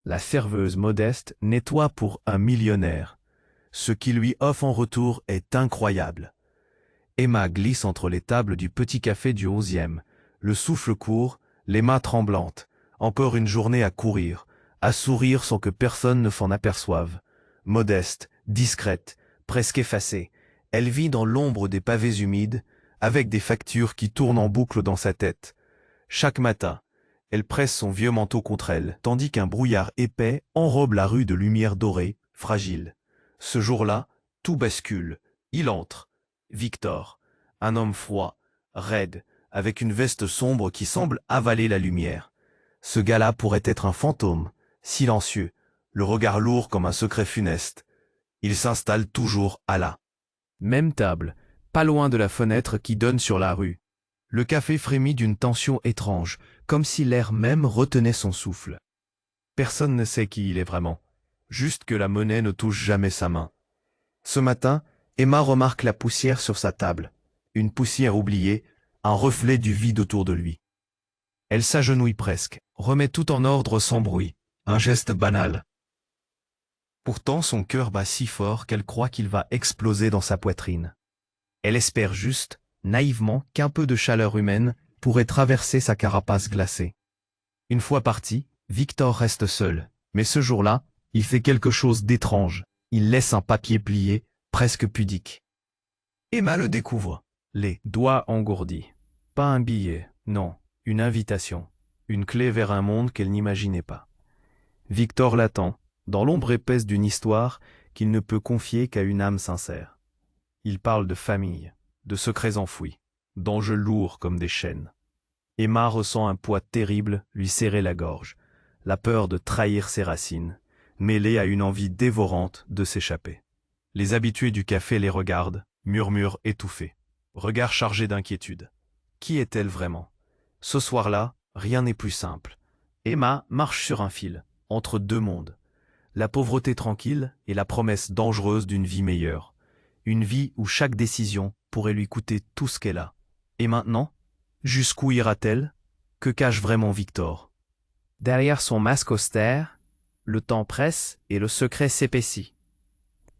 La serveuse modeste nettoie pour un millionnaire. Ce qu'il lui offre en retour est incroyable. Emma glisse entre les tables du petit café du 11e, le souffle court, les mains tremblantes. Encore une journée à courir, à sourire sans que personne ne s'en aperçoive. Modeste, discrète, presque effacée, elle vit dans l'ombre des pavés humides, avec des factures qui tournent en boucle dans sa tête. Chaque matin, elle presse son vieux manteau contre elle, tandis qu'un brouillard épais enrobe la rue de lumière dorée, fragile. Ce jour-là, tout bascule. Il entre. Victor, un homme froid, raide, avec une veste sombre qui semble avaler la lumière. Ce gars-là pourrait être un fantôme, silencieux, le regard lourd comme un secret funeste. Il s'installe toujours à la même table, pas loin de la fenêtre qui donne sur la rue. Le café frémit d'une tension étrange, comme si l'air même retenait son souffle. Personne ne sait qui il est vraiment, juste que la monnaie ne touche jamais sa main. Ce matin, Emma remarque la poussière sur sa table, une poussière oubliée, un reflet du vide autour de lui. Elle s'agenouille presque, remet tout en ordre sans bruit, un geste banal. Pourtant son cœur bat si fort qu'elle croit qu'il va exploser dans sa poitrine. Elle espère juste, naïvement, qu'un peu de chaleur humaine pourrait traverser sa carapace glacée. Une fois parti, Victor reste seul, mais ce jour-là, il fait quelque chose d'étrange. Il laisse un papier plié, presque pudique. Emma le découvre, les doigts engourdis. Pas un billet, non, une invitation, une clé vers un monde qu'elle n'imaginait pas. Victor l'attend, dans l'ombre épaisse d'une histoire qu'il ne peut confier qu'à une âme sincère. Il parle de famille, de secrets enfouis, d'enjeux lourds comme des chaînes. Emma ressent un poids terrible lui serrer la gorge, la peur de trahir ses racines, mêlée à une envie dévorante de s'échapper. Les habitués du café les regardent, murmurent étouffés, regard chargé d'inquiétude. Qui est-elle vraiment? Ce soir-là, rien n'est plus simple. Emma marche sur un fil, entre deux mondes. La pauvreté tranquille et la promesse dangereuse d'une vie meilleure. Une vie où chaque décision pourrait lui coûter tout ce qu'elle a. Et maintenant, jusqu'où ira-t-elle? Que cache vraiment Victor? Derrière son masque austère, le temps presse et le secret s'épaissit.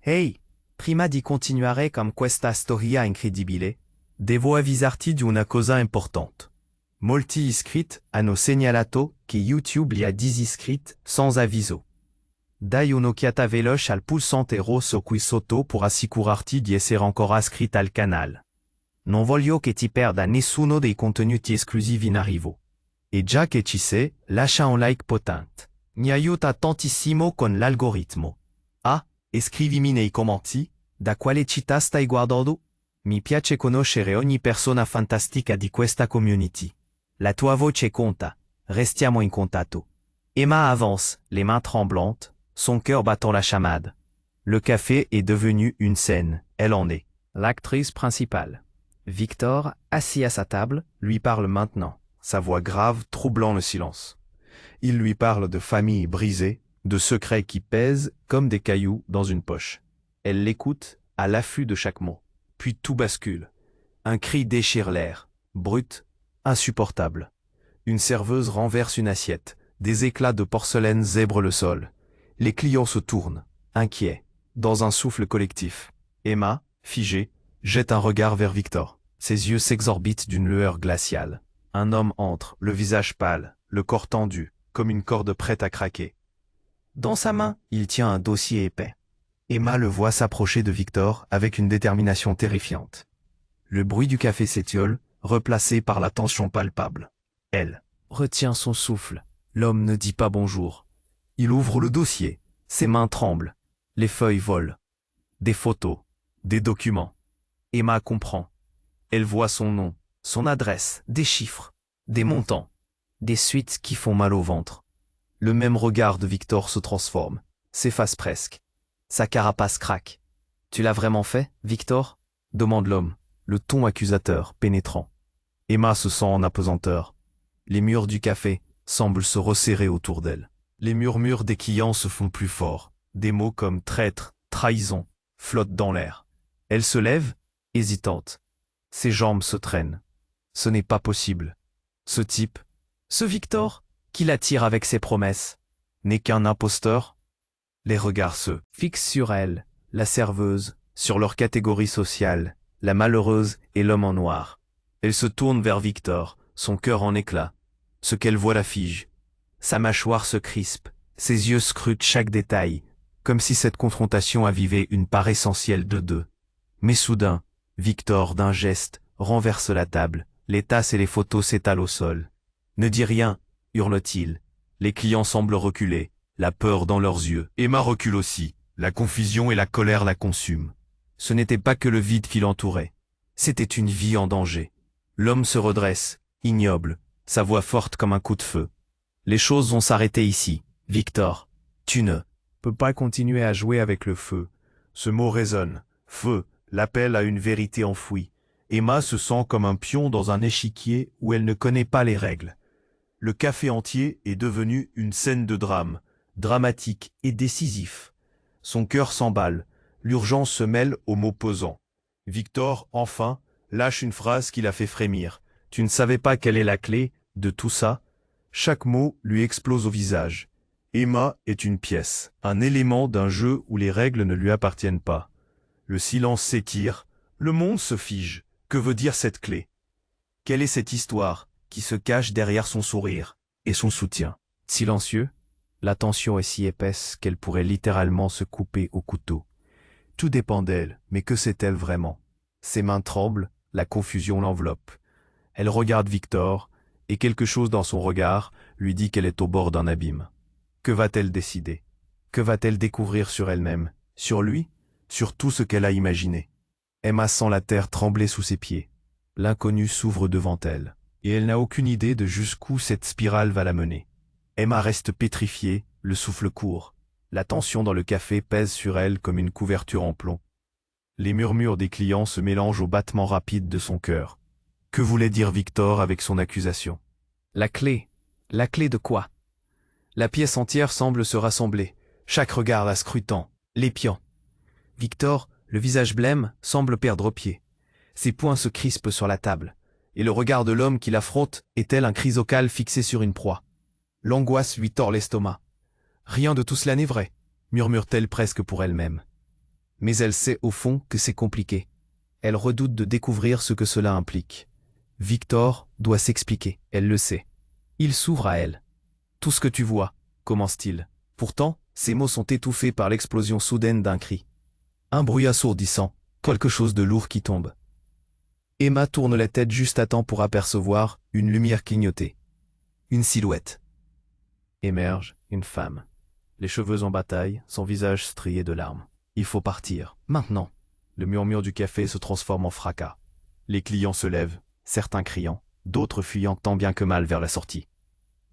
Hey, prima di continuare con questa storia incredibile. Devo avvisarti di una cosa importante. Molti iscritti hanno segnalato che YouTube li ha disiscritti sans avviso. Dai un'occhiata veloce al pulsante rosso qui sotto per assicurarti di essere ancora iscritto al canale. Non voglio che ti perda nessuno dei contenuti esclusivi in arrivo. E già che ci sei, lascia un like potente. Mi aiuta tantissimo con l'algoritmo. Ah, e scrivimi nei commenti, da quale città stai guardando? Mi piace conoscere ogni persona fantastica di questa community. La tua voce conta. Restiamo in contatto. Emma avance, les mains tremblantes, son cœur battant la chamade. Le café est devenu une scène, elle en est l'actrice principale. Victor, assis à sa table, lui parle maintenant, sa voix grave troublant le silence. Il lui parle de famille brisée, de secrets qui pèsent comme des cailloux dans une poche. Elle l'écoute, à l'affût de chaque mot. Puis tout bascule. Un cri déchire l'air, brut, insupportable. Une serveuse renverse une assiette, des éclats de porcelaine zèbrent le sol. Les clients se tournent, inquiets, dans un souffle collectif. Emma, figée, jette un regard vers Victor. Ses yeux s'exorbitent d'une lueur glaciale. Un homme entre, le visage pâle, le corps tendu, comme une corde prête à craquer. Dans sa main, il tient un dossier épais. Emma le voit s'approcher de Victor avec une détermination terrifiante. Le bruit du café s'étiole, replacé par la tension palpable. Elle retient son souffle. L'homme ne dit pas bonjour. Il ouvre le dossier. Ses mains tremblent. Les feuilles volent. Des photos. Des documents. Emma comprend. Elle voit son nom, son adresse, des chiffres, des montants, des suites qui font mal au ventre. Le même regard de Victor se transforme, s'efface presque. Sa carapace craque. « Tu l'as vraiment fait, Victor ?» demande l'homme, le ton accusateur, pénétrant. Emma se sent en apesanteur. Les murs du café semblent se resserrer autour d'elle. Les murmures des clients se font plus forts. Des mots comme traître, trahison, flottent dans l'air. Elle se lève, hésitante. Ses jambes se traînent. Ce n'est pas possible. Ce type, ce Victor, qui l'attire avec ses promesses. n'est qu'un imposteur? Les regards se fixent sur elle, la serveuse, sur leur catégorie sociale, la malheureuse et l'homme en noir. Elle se tourne vers Victor, son cœur en éclats. Ce qu'elle voit la fige. Sa mâchoire se crispe, ses yeux scrutent chaque détail, comme si cette confrontation avivait une part essentielle de deux. Mais soudain, Victor, d'un geste, renverse la table, les tasses et les photos s'étalent au sol. Ne dis rien, hurle-t-il. Les clients semblent reculer, la peur dans leurs yeux. Emma recule aussi, la confusion et la colère la consument. Ce n'était pas que le vide qui l'entourait. C'était une vie en danger. L'homme se redresse, ignoble, sa voix forte comme un coup de feu. Les choses vont s'arrêter ici, Victor. Tu ne peux pas continuer à jouer avec le feu. Ce mot résonne. Feu, l'appel à une vérité enfouie. Emma se sent comme un pion dans un échiquier où elle ne connaît pas les règles. Le café entier est devenu une scène de drame, dramatique et décisif. Son cœur s'emballe, l'urgence se mêle aux mots pesants. Victor, enfin, lâche une phrase qui la fait frémir. Tu ne savais pas quelle est la clé de tout ça? Chaque mot lui explose au visage. Emma est une pièce, un élément d'un jeu où les règles ne lui appartiennent pas. Le silence s'étire, le monde se fige. Que veut dire cette clé? Quelle est cette histoire qui se cache derrière son sourire et son soutien? Silencieux, la tension est si épaisse qu'elle pourrait littéralement se couper au couteau. Tout dépend d'elle, mais que sait-elle vraiment? Ses mains tremblent, la confusion l'enveloppe. Elle regarde Victor, et quelque chose dans son regard lui dit qu'elle est au bord d'un abîme. Que va-t-elle décider? Que va-t-elle découvrir sur elle-même, sur lui, sur tout ce qu'elle a imaginé? Emma sent la terre trembler sous ses pieds. L'inconnu s'ouvre devant elle, et elle n'a aucune idée de jusqu'où cette spirale va la mener. Emma reste pétrifiée, le souffle court. La tension dans le café pèse sur elle comme une couverture en plomb. Les murmures des clients se mélangent aux battements rapides de son cœur. Que voulait dire Victor avec son accusation? La clé de quoi? La pièce entière semble se rassembler, chaque regard la scrutant, l'épiant. Victor, le visage blême, semble perdre pied. Ses poings se crispent sur la table, et le regard de l'homme qui l'affronte est tel un chrysocale fixé sur une proie. L'angoisse lui tord l'estomac. Rien de tout cela n'est vrai, murmure-t-elle presque pour elle-même. Mais elle sait au fond que c'est compliqué. Elle redoute de découvrir ce que cela implique. Victor doit s'expliquer, elle le sait. Il s'ouvre à elle. Tout ce que tu vois, commence-t-il. Pourtant, ses mots sont étouffés par l'explosion soudaine d'un cri. Un bruit assourdissant, quelque chose de lourd qui tombe. Emma tourne la tête juste à temps pour apercevoir une lumière clignotée. Une silhouette. Émerge une femme. Les cheveux en bataille, son visage strié de larmes. Il faut partir, maintenant. Le murmure du café se transforme en fracas. Les clients se lèvent, certains criant, d'autres fuyant tant bien que mal vers la sortie.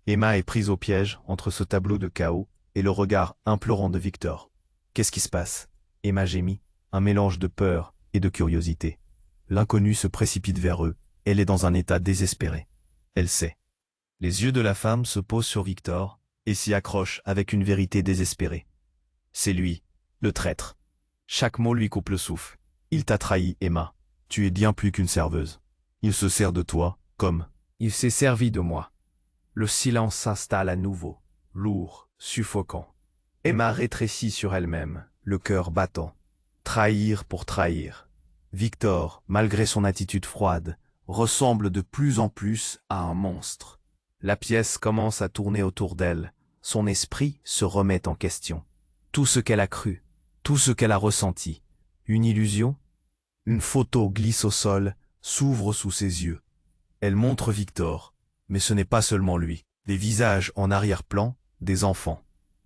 Emma est prise au piège entre ce tableau de chaos et le regard implorant de Victor. Qu'est-ce qui se passe? Emma gémit, un mélange de peur et de curiosité. L'inconnu se précipite vers eux, elle est dans un état désespéré. Elle sait. Les yeux de la femme se posent sur Victor et s'y accrochent avec une vérité désespérée. C'est lui, le traître. Chaque mot lui coupe le souffle. Il t'a trahi, Emma. Tu es bien plus qu'une serveuse. Il se sert de toi, comme il s'est servi de moi. Le silence s'installe à nouveau, lourd, suffocant. Emma rétrécit sur elle-même, le cœur battant. Trahir pour trahir. Victor, malgré son attitude froide, ressemble de plus en plus à un monstre. La pièce commence à tourner autour d'elle. Son esprit se remet en question. Tout ce qu'elle a cru, tout ce qu'elle a ressenti. Une illusion? Une photo glisse au sol, s'ouvre sous ses yeux. Elle montre Victor, mais ce n'est pas seulement lui. Des visages en arrière-plan, des enfants.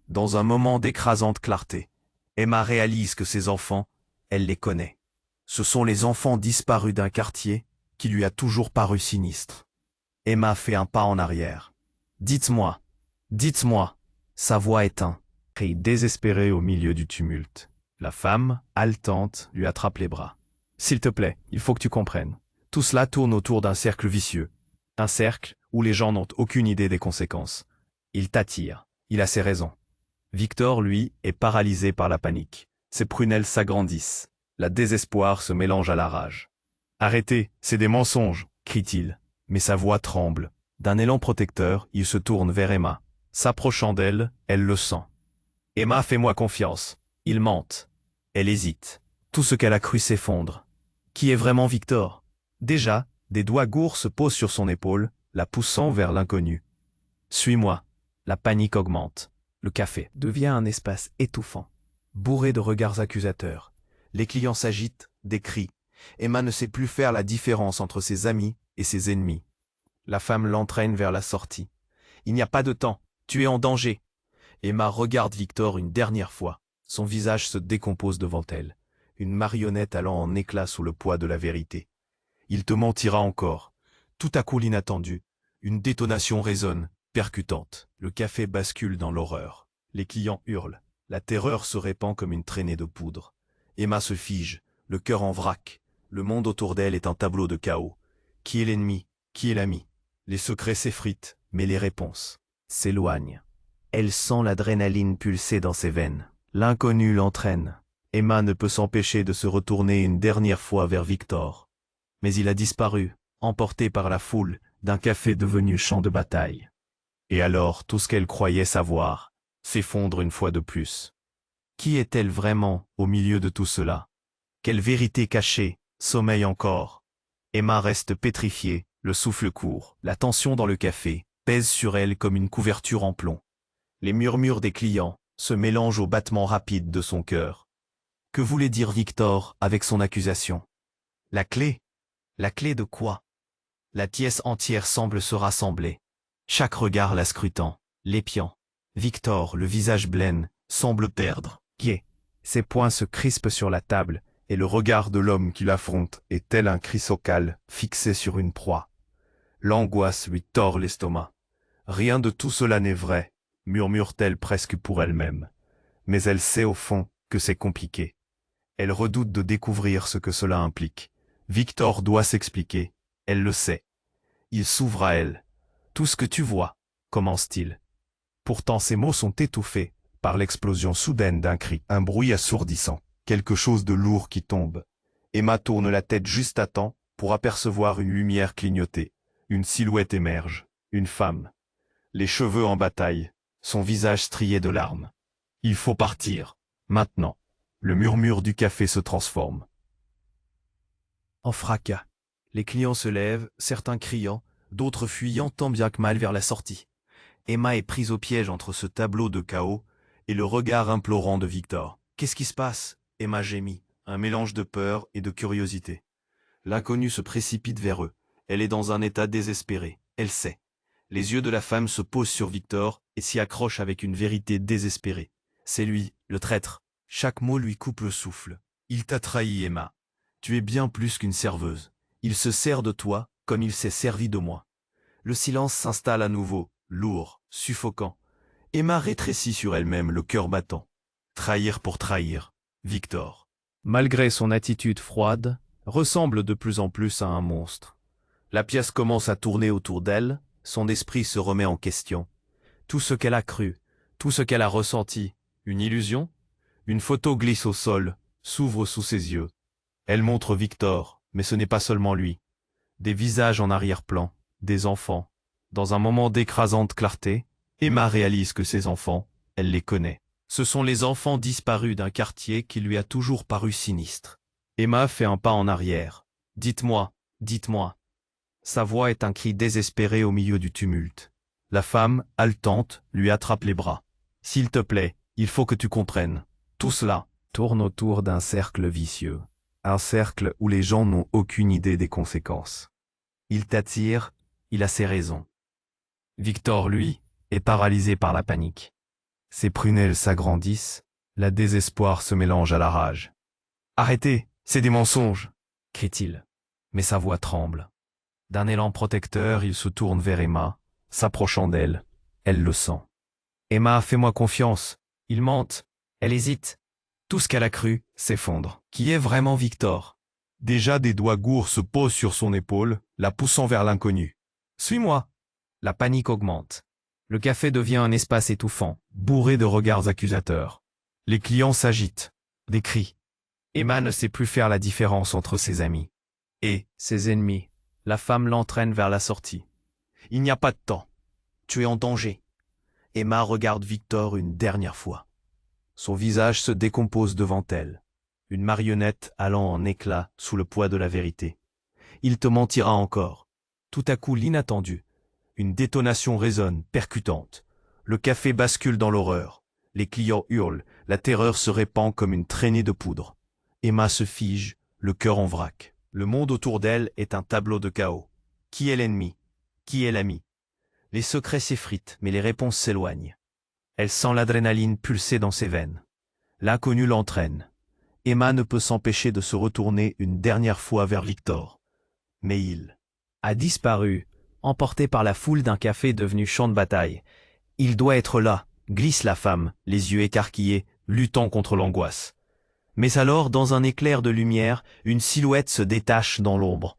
Dans un moment d'écrasante clarté, Emma réalise que ces enfants, elle les connaît. Ce sont les enfants disparus d'un quartier qui lui a toujours paru sinistre. Emma fait un pas en arrière. Dites-moi, dites-moi. Sa voix éteint, crie désespéré au milieu du tumulte. La femme, haletante, lui attrape les bras. S'il te plaît, il faut que tu comprennes. Tout cela tourne autour d'un cercle vicieux. Un cercle où les gens n'ont aucune idée des conséquences. Il t'attire, il a ses raisons. Victor, lui, est paralysé par la panique. Ses prunelles s'agrandissent. La désespoir se mélange à la rage. Arrêtez, c'est des mensonges, crie-t-il. Mais sa voix tremble. D'un élan protecteur, il se tourne vers Emma. S'approchant d'elle, elle le sent. Emma, fais-moi confiance. Il mente. Elle hésite. Tout ce qu'elle a cru s'effondre. Qui est vraiment Victor? Déjà, des doigts gourds se posent sur son épaule, la poussant vers l'inconnu. Suis-moi. La panique augmente. Le café devient un espace étouffant, bourré de regards accusateurs. Les clients s'agitent, des cris. Emma ne sait plus faire la différence entre ses amis et ses ennemis. La femme l'entraîne vers la sortie. Il n'y a pas de temps. Tu es en danger. Emma regarde Victor une dernière fois. Son visage se décompose devant elle, une marionnette allant en éclats sous le poids de la vérité. Il te mentira encore. Tout à coup l'inattendu. Une détonation résonne, percutante. Le café bascule dans l'horreur. Les clients hurlent. La terreur se répand comme une traînée de poudre. Emma se fige, le cœur en vrac. Le monde autour d'elle est un tableau de chaos. Qui est l'ennemi? Qui est l'ami? Les secrets s'effritent, mais les réponses s'éloignent. Elle sent l'adrénaline pulser dans ses veines. L'inconnu l'entraîne. Emma ne peut s'empêcher de se retourner une dernière fois vers Victor. Mais il a disparu, emporté par la foule d'un café devenu champ de bataille. Et alors, tout ce qu'elle croyait savoir s'effondre une fois de plus. Qui est-elle vraiment au milieu de tout cela? Quelle vérité cachée sommeille encore? Emma reste pétrifiée, le souffle court. La tension dans le café pèse sur elle comme une couverture en plomb. Les murmures des clients se mélangent aux battements rapides de son cœur. Que voulait dire Victor avec son accusation? La clé? La clé de quoi? La pièce entière semble se rassembler. Chaque regard la scrutant, l'épiant. Victor, le visage blême, semble perdre pied. Ses poings se crispent sur la table, et le regard de l'homme qui l'affronte est tel un chrysocale fixé sur une proie. L'angoisse lui tord l'estomac. Rien de tout cela n'est vrai, murmure-t-elle presque pour elle-même. Mais elle sait au fond que c'est compliqué. Elle redoute de découvrir ce que cela implique. Victor doit s'expliquer, elle le sait. Il s'ouvre à elle. « Tout ce que tu vois », commence-t-il. Pourtant ses mots sont étouffés par l'explosion soudaine d'un cri. Un bruit assourdissant, quelque chose de lourd qui tombe. Emma tourne la tête juste à temps pour apercevoir une lumière clignoter. Une silhouette émerge, une femme. Les cheveux en bataille, son visage strié de larmes. Il faut partir, maintenant. Le murmure du café se transforme en fracas. Les clients se lèvent, certains criant, d'autres fuyant tant bien que mal vers la sortie. Emma est prise au piège entre ce tableau de chaos et le regard implorant de Victor. « Qu'est-ce qui se passe ?» Emma gémit, un mélange de peur et de curiosité. L'inconnu se précipite vers eux. Elle est dans un état désespéré. Elle sait. Les yeux de la femme se posent sur Victor et s'y accrochent avec une vérité désespérée. C'est lui, le traître. Chaque mot lui coupe le souffle. Il t'a trahi, Emma. Tu es bien plus qu'une serveuse. Il se sert de toi comme il s'est servi de moi. Le silence s'installe à nouveau, lourd, suffocant. Emma rétrécit sur elle-même, le cœur battant. Trahir pour trahir. Victor, malgré son attitude froide, ressemble de plus en plus à un monstre. La pièce commence à tourner autour d'elle, son esprit se remet en question. Tout ce qu'elle a cru, tout ce qu'elle a ressenti, une illusion? Une photo glisse au sol, s'ouvre sous ses yeux. Elle montre Victor, mais ce n'est pas seulement lui. Des visages en arrière-plan, des enfants. Dans un moment d'écrasante clarté, Emma réalise que ces enfants, elle les connaît. Ce sont les enfants disparus d'un quartier qui lui a toujours paru sinistre. Emma fait un pas en arrière. « Dites-moi, dites-moi ». Sa voix est un cri désespéré au milieu du tumulte. La femme, haletante, lui attrape les bras. « S'il te plaît, il faut que tu comprennes. Tout cela tourne autour d'un cercle vicieux. Un cercle où les gens n'ont aucune idée des conséquences. Il t'attire, il a ses raisons. Victor, lui, est paralysé par la panique. Ses prunelles s'agrandissent, la désespoir se mélange à la rage. « Arrêtez, c'est des mensonges !» crie-t-il. Mais sa voix tremble. D'un élan protecteur, il se tourne vers Emma, s'approchant d'elle. Elle le sent. « Emma, fais-moi confiance. Il mente. » Elle hésite. Tout ce qu'elle a cru s'effondre. Qui est vraiment Victor? Déjà des doigts gourds se posent sur son épaule, la poussant vers l'inconnu. « Suis-moi !» La panique augmente. Le café devient un espace étouffant, bourré de regards accusateurs. Les clients s'agitent. Des cris. Emma ne sait plus faire la différence entre ses amis et ses ennemis. La femme l'entraîne vers la sortie. « Il n'y a pas de temps. Tu es en danger. » Emma regarde Victor une dernière fois. Son visage se décompose devant elle, une marionnette allant en éclats sous le poids de la vérité. Il te mentira encore. Tout à coup, l'inattendu. Une détonation résonne, percutante. Le café bascule dans l'horreur. Les clients hurlent, la terreur se répand comme une traînée de poudre. Emma se fige, le cœur en vrac. Le monde autour d'elle est un tableau de chaos. Qui est l'ennemi? Qui est l'ami? Les secrets s'effritent, mais les réponses s'éloignent. Elle sent l'adrénaline pulser dans ses veines. L'inconnu l'entraîne. Emma ne peut s'empêcher de se retourner une dernière fois vers Victor. Mais il a disparu, emporté par la foule d'un café devenu champ de bataille. Il doit être là, glisse la femme, les yeux écarquillés, luttant contre l'angoisse. Mais alors, dans un éclair de lumière, une silhouette se détache dans l'ombre.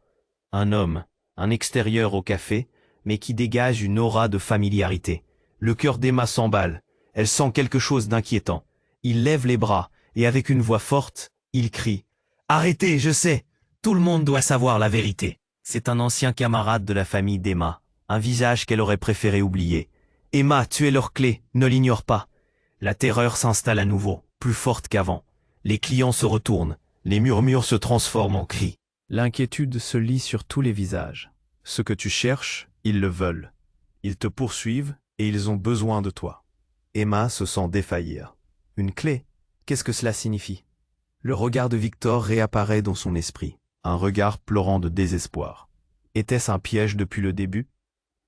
Un homme, un extérieur au café, mais qui dégage une aura de familiarité. Le cœur d'Emma s'emballe. Elle sent quelque chose d'inquiétant. Il lève les bras, et avec une voix forte, il crie « Arrêtez, je sais! Tout le monde doit savoir la vérité !» C'est un ancien camarade de la famille d'Emma, un visage qu'elle aurait préféré oublier. « Emma, tu es leur clé, ne l'ignore pas !» La terreur s'installe à nouveau, plus forte qu'avant. Les clients se retournent, les murmures se transforment en cris. L'inquiétude se lit sur tous les visages. Ce que tu cherches, ils le veulent. Ils te poursuivent et ils ont besoin de toi. Emma se sent défaillir. Une clé? Qu'est-ce que cela signifie? Le regard de Victor réapparaît dans son esprit, un regard pleurant de désespoir. Était-ce un piège depuis le début?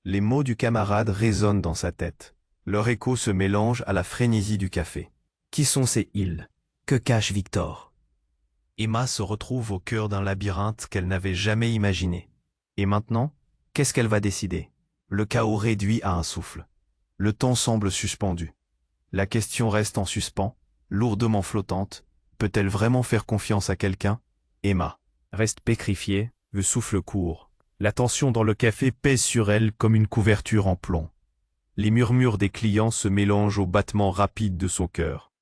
Les mots du camarade résonnent dans sa tête. Leur écho se mélange à la frénésie du café. Qui sont ces ils? Que cache Victor? Emma se retrouve au cœur d'un labyrinthe qu'elle n'avait jamais imaginé. Et maintenant, qu'est-ce qu'elle va décider? Le chaos réduit à un souffle. Le temps semble suspendu. La question reste en suspens, lourdement flottante. Peut-elle vraiment faire confiance à quelqu'un? Emma reste pétrifiée, le souffle court. La tension dans le café pèse sur elle comme une couverture en plomb. Les murmures des clients se mélangent au battement rapide de son cœur.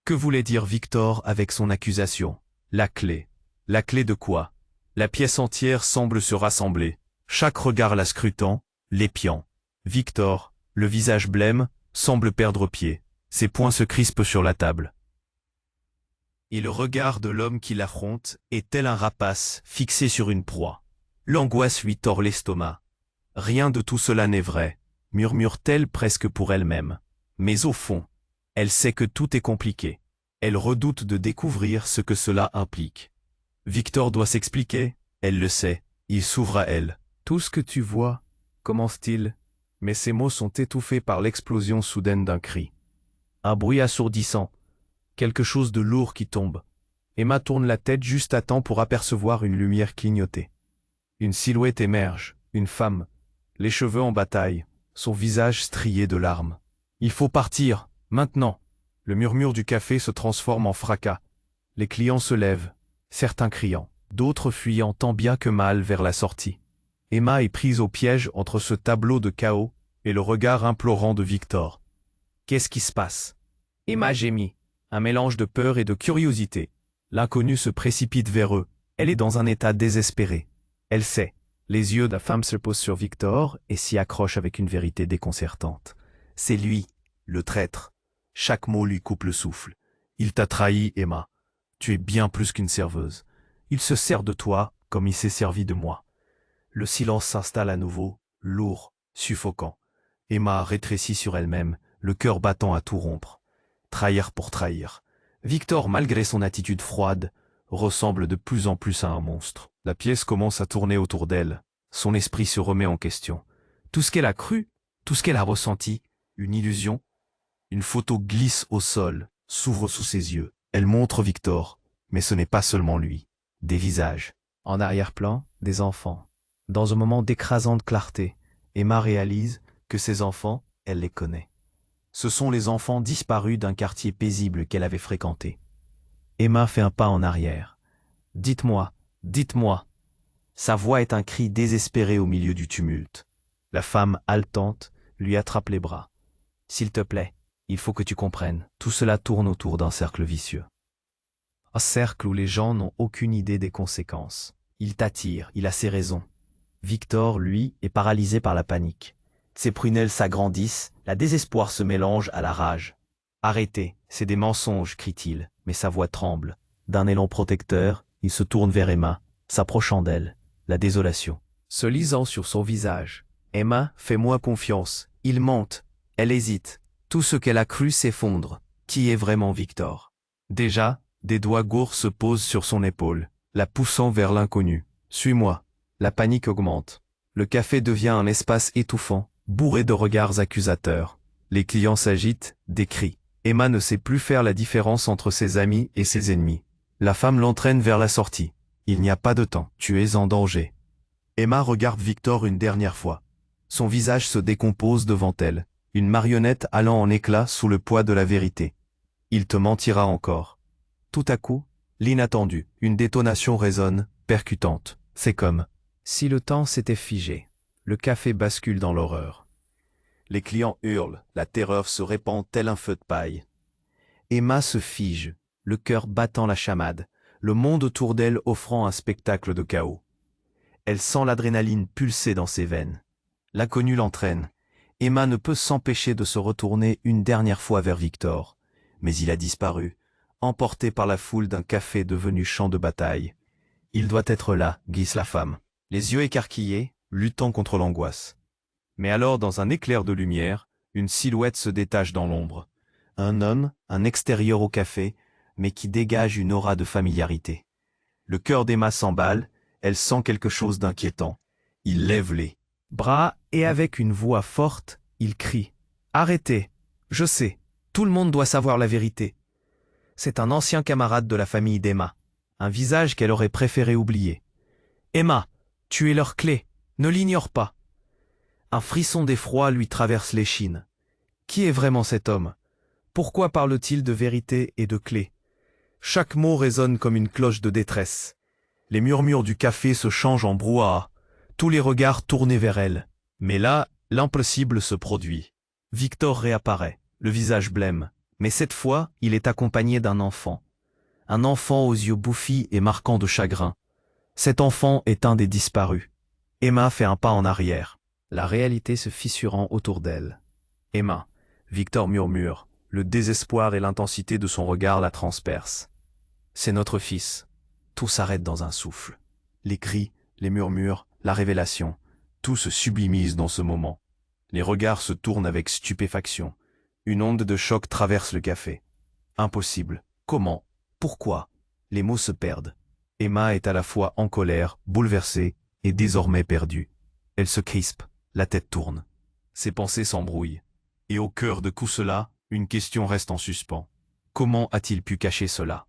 Que voulait dire Victor avec son accusation? La clé. La clé de quoi? La pièce entière semble se rassembler. Chaque regard la scrutant, l'épiant. Victor, le visage blême, semble perdre pied. Ses poings se crispent sur la table. Et le regard de l'homme qui l'affronte est tel un rapace fixé sur une proie. L'angoisse lui tord l'estomac. Rien de tout cela n'est vrai, murmure-t-elle presque pour elle-même. Mais au fond, elle sait que tout est compliqué. Elle redoute de découvrir ce que cela implique. Victor doit s'expliquer, elle le sait, il s'ouvre à elle. Tout ce que tu vois, commence-t-il, mais ses mots sont étouffés par l'explosion soudaine d'un cri. Un bruit assourdissant, quelque chose de lourd qui tombe. Emma tourne la tête juste à temps pour apercevoir une lumière clignoter. Une silhouette émerge, une femme, les cheveux en bataille, son visage strié de larmes. Il faut partir, maintenant. Le murmure du café se transforme en fracas. Les clients se lèvent, certains criant, d'autres fuyant tant bien que mal vers la sortie. Emma est prise au piège entre ce tableau de chaos et le regard implorant de Victor. Qu'est-ce qui se passe? Emma gémit, un mélange de peur et de curiosité. L'inconnu se précipite vers eux. Elle est dans un état désespéré. Elle sait. Les yeux de la femme se posent sur Victor et s'y accrochent avec une vérité déconcertante. C'est lui, le traître. Chaque mot lui coupe le souffle. Il t'a trahi, Emma. Tu es bien plus qu'une serveuse. Il se sert de toi comme il s'est servi de moi. Le silence s'installe à nouveau, lourd, suffocant. Emma rétrécit sur elle-même, le cœur battant à tout rompre. Trahir pour trahir. Victor, malgré son attitude froide, ressemble de plus en plus à un monstre. La pièce commence à tourner autour d'elle. Son esprit se remet en question. Tout ce qu'elle a cru, tout ce qu'elle a ressenti, une illusion. Une photo glisse au sol, s'ouvre sous ses yeux. Elle montre Victor, mais ce n'est pas seulement lui. Des visages. En arrière-plan, des enfants. Dans un moment d'écrasante clarté, Emma réalise que ces enfants, elle les connaît. Ce sont les enfants disparus d'un quartier paisible qu'elle avait fréquenté. Emma fait un pas en arrière. « Dites-moi, dites-moi !» Sa voix est un cri désespéré au milieu du tumulte. La femme, haletante, lui attrape les bras. « S'il te plaît, il faut que tu comprennes. Tout cela tourne autour d'un cercle vicieux. Un cercle où les gens n'ont aucune idée des conséquences. Il t'attire, il a ses raisons. Victor, lui, est paralysé par la panique. Ses prunelles s'agrandissent, la désespoir se mélange à la rage. « Arrêtez, c'est des mensonges, crie-t-il, mais sa voix tremble. D'un élan protecteur, il se tourne vers Emma, s'approchant d'elle, la désolation se lisant sur son visage. « Emma, fais-moi confiance. Il mente. » Elle hésite. Tout ce qu'elle a cru s'effondre. Qui est vraiment Victor? Déjà, des doigts gourds se posent sur son épaule, la poussant vers l'inconnu. « Suis-moi. » La panique augmente. Le café devient un espace étouffant, bourré de regards accusateurs. Les clients s'agitent, des cris. Emma ne sait plus faire la différence entre ses amis et ses ennemis. La femme l'entraîne vers la sortie. Il n'y a pas de temps. Tu es en danger. Emma regarde Victor une dernière fois. Son visage se décompose devant elle, une marionnette allant en éclats sous le poids de la vérité. Il te mentira encore. Tout à coup, l'inattendu, une détonation résonne, percutante. C'est comme si le temps s'était figé. Le café bascule dans l'horreur. Les clients hurlent, la terreur se répand tel un feu de paille. Emma se fige, le cœur battant la chamade, le monde autour d'elle offrant un spectacle de chaos. Elle sent l'adrénaline pulser dans ses veines. L'inconnu l'entraîne. Emma ne peut s'empêcher de se retourner une dernière fois vers Victor. Mais il a disparu, emporté par la foule d'un café devenu champ de bataille. Il doit être là, glisse la femme, les yeux écarquillés, luttant contre l'angoisse. Mais alors, dans un éclair de lumière, une silhouette se détache dans l'ombre. Un homme, un extérieur au café, mais qui dégage une aura de familiarité. Le cœur d'Emma s'emballe, elle sent quelque chose d'inquiétant. Il lève les bras et avec une voix forte, il crie « Arrêtez, je sais, tout le monde doit savoir la vérité. » C'est un ancien camarade de la famille d'Emma, un visage qu'elle aurait préféré oublier. « Emma, tu es leur clé, ne l'ignore pas. » Un frisson d'effroi lui traverse l'échine. Qui est vraiment cet homme? Pourquoi parle-t-il de vérité et de clé? Chaque mot résonne comme une cloche de détresse. Les murmures du café se changent en brouhaha, tous les regards tournés vers elle. Mais là, l'impossible se produit. Victor réapparaît, le visage blême, mais cette fois, il est accompagné d'un enfant. Un enfant aux yeux bouffis et marquants de chagrin. Cet enfant est un des disparus. Emma fait un pas en arrière, la réalité se fissurant autour d'elle. « Emma !» Victor murmure, le désespoir et l'intensité de son regard la transpercent. « C'est notre fils. » Tout s'arrête dans un souffle. Les cris, les murmures, la révélation, tout se sublimise dans ce moment. Les regards se tournent avec stupéfaction. Une onde de choc traverse le café. Impossible. Comment? Pourquoi? Les mots se perdent. Emma est à la fois en colère, bouleversée et désormais perdue. Elle se crispe, la tête tourne. Ses pensées s'embrouillent. Et au cœur de tout cela, une question reste en suspens. Comment a-t-il pu cacher cela?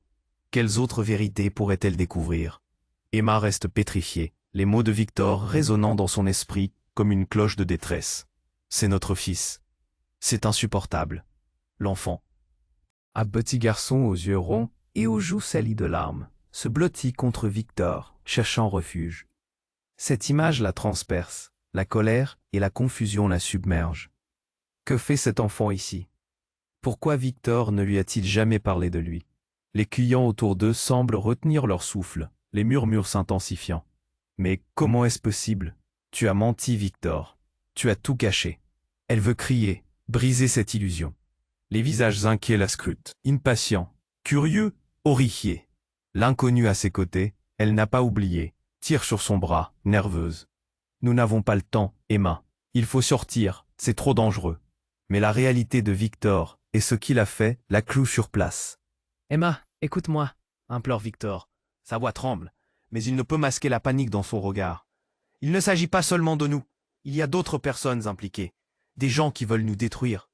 Quelles autres vérités pourrait-elle découvrir? Emma reste pétrifiée, les mots de Victor résonnant dans son esprit comme une cloche de détresse. C'est notre fils. C'est insupportable. L'enfant. Un petit garçon aux yeux ronds et aux joues salies de larmes se blottit contre Victor, cherchant refuge. Cette image la transperce, la colère et la confusion la submergent. Que fait cet enfant ici? Pourquoi Victor ne lui a-t-il jamais parlé de lui? Les clients autour d'eux semblent retenir leur souffle, les murmures s'intensifiant. Mais comment est-ce possible? Tu as menti, Victor. Tu as tout caché. Elle veut crier, briser cette illusion. Les visages inquiets la scrutent, impatients, curieux, horrifiés. L'inconnu à ses côtés, elle n'a pas oublié, tire sur son bras, nerveuse. Nous n'avons pas le temps, Emma. Il faut sortir, c'est trop dangereux. Mais la réalité de Victor et ce qu'il a fait la cloue sur place. Emma, écoute-moi, implore Victor. Sa voix tremble, mais il ne peut masquer la panique dans son regard. Il ne s'agit pas seulement de nous. Il y a d'autres personnes impliquées. Des gens qui veulent nous détruire.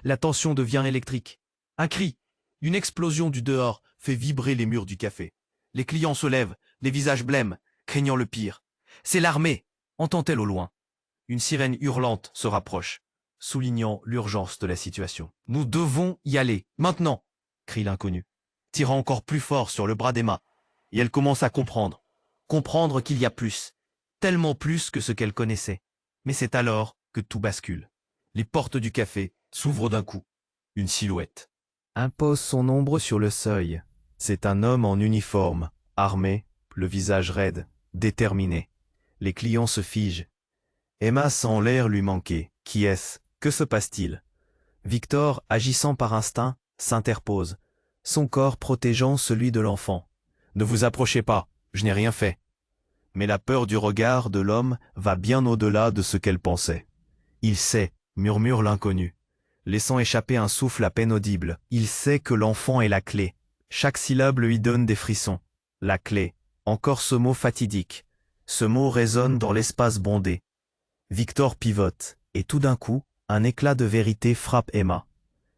La tension devient électrique. Un cri, une explosion du dehors fait vibrer les murs du café. Les clients se lèvent, les visages blêmes, craignant le pire. C'est l'armée, entend-elle au loin. Une sirène hurlante se rapproche, soulignant l'urgence de la situation. « Nous devons y aller, maintenant !» crie l'inconnu, tirant encore plus fort sur le bras d'Emma. Et elle commence à comprendre. Comprendre qu'il y a plus, tellement plus que ce qu'elle connaissait. Mais c'est alors que tout bascule. Les portes du café s'ouvrent d'un coup. Une silhouette impose son ombre sur le seuil. C'est un homme en uniforme, armé, le visage raide, déterminé. Les clients se figent. Emma sent l'air lui manquer. Qui est-ce? Que se passe-t-il? Victor, agissant par instinct, s'interpose, son corps protégeant celui de l'enfant. Ne vous approchez pas, je n'ai rien fait. Mais la peur du regard de l'homme va bien au-delà de ce qu'elle pensait. Il sait, murmure l'inconnu, laissant échapper un souffle à peine audible. Il sait que l'enfant est la clé. Chaque syllabe lui donne des frissons. La clé, encore ce mot fatidique. Ce mot résonne dans l'espace bondé. Victor pivote, et tout d'un coup, un éclat de vérité frappe Emma.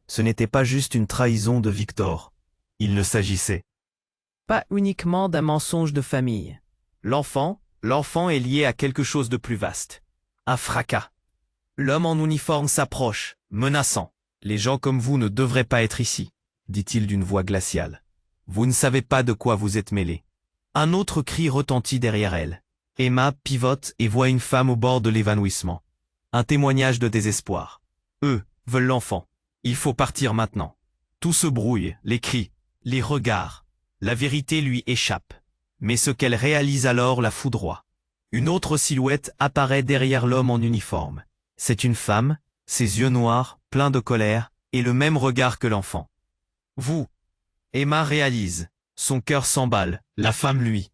Ce n'était pas juste une trahison de Victor. Il ne s'agissait pas uniquement d'un mensonge de famille. L'enfant est lié à quelque chose de plus vaste. Un fracas. L'homme en uniforme s'approche, menaçant. Les gens comme vous ne devraient pas être ici, dit-il d'une voix glaciale. Vous ne savez pas de quoi vous êtes mêlés. Un autre cri retentit derrière elle. Emma pivote et voit une femme au bord de l'évanouissement. Un témoignage de désespoir. Eux veulent l'enfant. Il faut partir maintenant. Tout se brouille, les cris, les regards. La vérité lui échappe. Mais ce qu'elle réalise alors la foudroie. Une autre silhouette apparaît derrière l'homme en uniforme. C'est une femme, ses yeux noirs, pleins de colère, et le même regard que l'enfant. Vous. Emma réalise. Son cœur s'emballe. La femme lui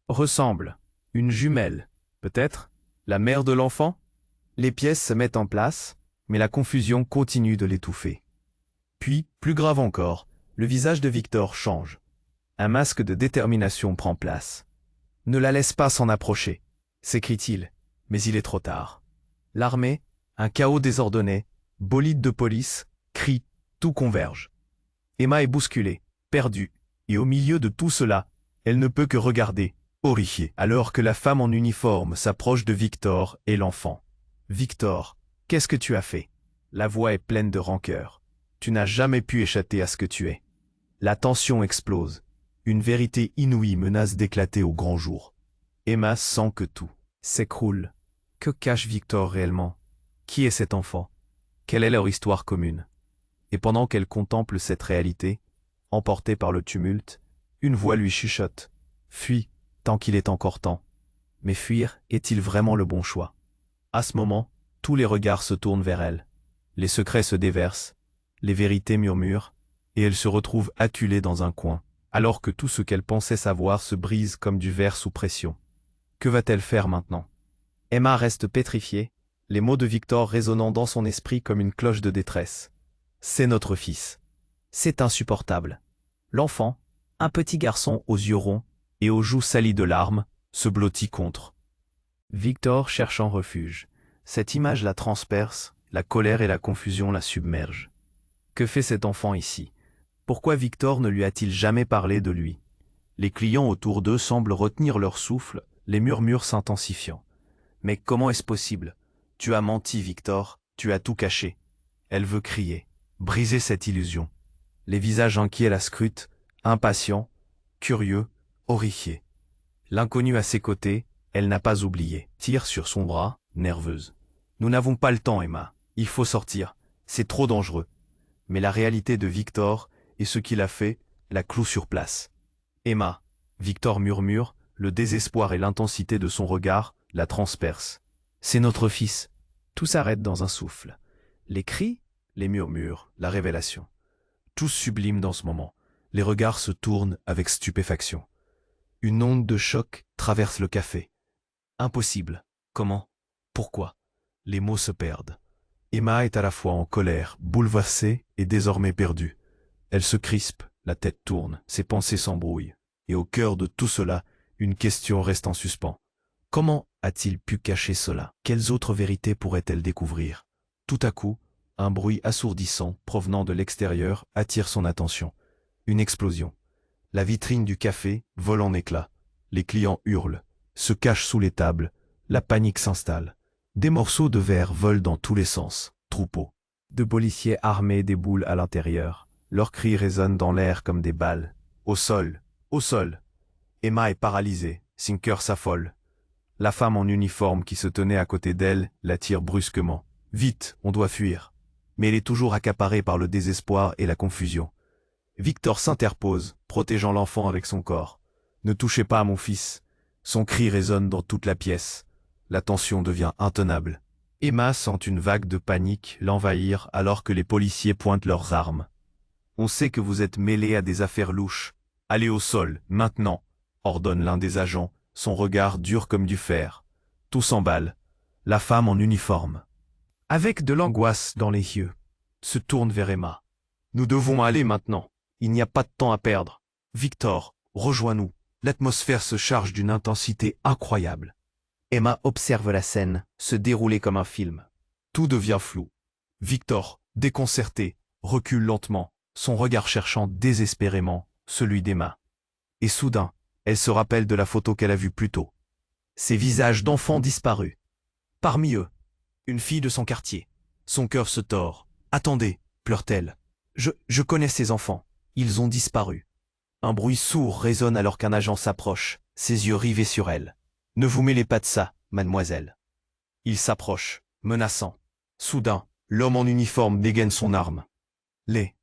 ressemble. Une jumelle, peut-être? La mère de l'enfant? Les pièces se mettent en place, mais la confusion continue de l'étouffer. Puis, plus grave encore, le visage de Victor change. Un masque de détermination prend place. « Ne la laisse pas s'en approcher », s'écrie-t-il, mais il est trop tard. L'armée, un chaos désordonné, bolide de police, cris, tout converge. Emma est bousculée, perdue, et au milieu de tout cela, elle ne peut que regarder, horrifiée, alors que la femme en uniforme s'approche de Victor et l'enfant. « Victor, qu'est-ce que tu as fait ?» La voix est pleine de rancœur. « Tu n'as jamais pu échapper à ce que tu es. » La tension explose. Une vérité inouïe menace d'éclater au grand jour. Emma sent que tout s'écroule. Que cache Victor réellement? Qui est cet enfant? Quelle est leur histoire commune? Et pendant qu'elle contemple cette réalité, emportée par le tumulte, une voix lui chuchote. Fuis, tant qu'il est encore temps. Mais fuir est-il vraiment le bon choix? À ce moment, tous les regards se tournent vers elle. Les secrets se déversent, les vérités murmurent, et elle se retrouve acculée dans un coin, alors que tout ce qu'elle pensait savoir se brise comme du verre sous pression. Que va-t-elle faire maintenant? Emma reste pétrifiée, les mots de Victor résonnant dans son esprit comme une cloche de détresse. C'est notre fils. C'est insupportable. L'enfant, un petit garçon aux yeux ronds et aux joues salies de larmes, se blottit contre. Victor cherchant refuge. Cette image la transperce, la colère et la confusion la submergent. Que fait cet enfant ici? Pourquoi Victor ne lui a-t-il jamais parlé de lui? Les clients autour d'eux semblent retenir leur souffle, les murmures s'intensifiant. Mais comment est-ce possible? Tu as menti, Victor, tu as tout caché. Elle veut crier, briser cette illusion. Les visages inquiets la scrutent, impatients, curieux, horrifiés. L'inconnu à ses côtés, elle n'a pas oublié, tire sur son bras, nerveuse. Nous n'avons pas le temps, Emma. Il faut sortir. C'est trop dangereux. Mais la réalité de Victor et ce qu'il a fait la cloue sur place. Emma, Victor murmure, le désespoir et l'intensité de son regard la transpercent. C'est notre fils. Tout s'arrête dans un souffle. Les cris, les murmures, la révélation. Tout sublime dans ce moment. Les regards se tournent avec stupéfaction. Une onde de choc traverse le café. Impossible. Comment? Pourquoi? Les mots se perdent. Emma est à la fois en colère, bouleversée et désormais perdue. Elle se crispe, la tête tourne, ses pensées s'embrouillent. Et au cœur de tout cela, une question reste en suspens. Comment a-t-il pu cacher cela? Quelles autres vérités pourrait-elle découvrir? Tout à coup, un bruit assourdissant provenant de l'extérieur attire son attention. Une explosion. La vitrine du café vole en éclats. Les clients hurlent, se cachent sous les tables. La panique s'installe. Des morceaux de verre volent dans tous les sens. Troupeaux de policiers armés déboulent à l'intérieur. Leurs cris résonnent dans l'air comme des balles. Au sol, au sol. Emma est paralysée, son cœur s'affole. La femme en uniforme qui se tenait à côté d'elle l'attire brusquement. Vite, on doit fuir. Mais elle est toujours accaparée par le désespoir et la confusion. Victor s'interpose, protégeant l'enfant avec son corps. Ne touchez pas à mon fils. Son cri résonne dans toute la pièce. La tension devient intenable. Emma sent une vague de panique l'envahir alors que les policiers pointent leurs armes. On sait que vous êtes mêlé à des affaires louches. Allez au sol, maintenant, ordonne l'un des agents, son regard dur comme du fer. Tout s'emballe. La femme en uniforme, avec de l'angoisse dans les yeux, se tourne vers Emma. Nous devons aller maintenant. Il n'y a pas de temps à perdre. Victor, rejoins-nous. L'atmosphère se charge d'une intensité incroyable. Emma observe la scène se dérouler comme un film. Tout devient flou. Victor, déconcerté, recule lentement, son regard cherchant désespérément celui d'Emma. Et soudain, elle se rappelle de la photo qu'elle a vue plus tôt. Ces visages d'enfants disparus. Parmi eux, une fille de son quartier. Son cœur se tord. Attendez, pleure-t-elle. Je connais ces enfants. Ils ont disparu. Un bruit sourd résonne alors qu'un agent s'approche, ses yeux rivés sur elle. Ne vous mêlez pas de ça, mademoiselle. Il s'approche, menaçant. Soudain, l'homme en uniforme dégaine son arme. Les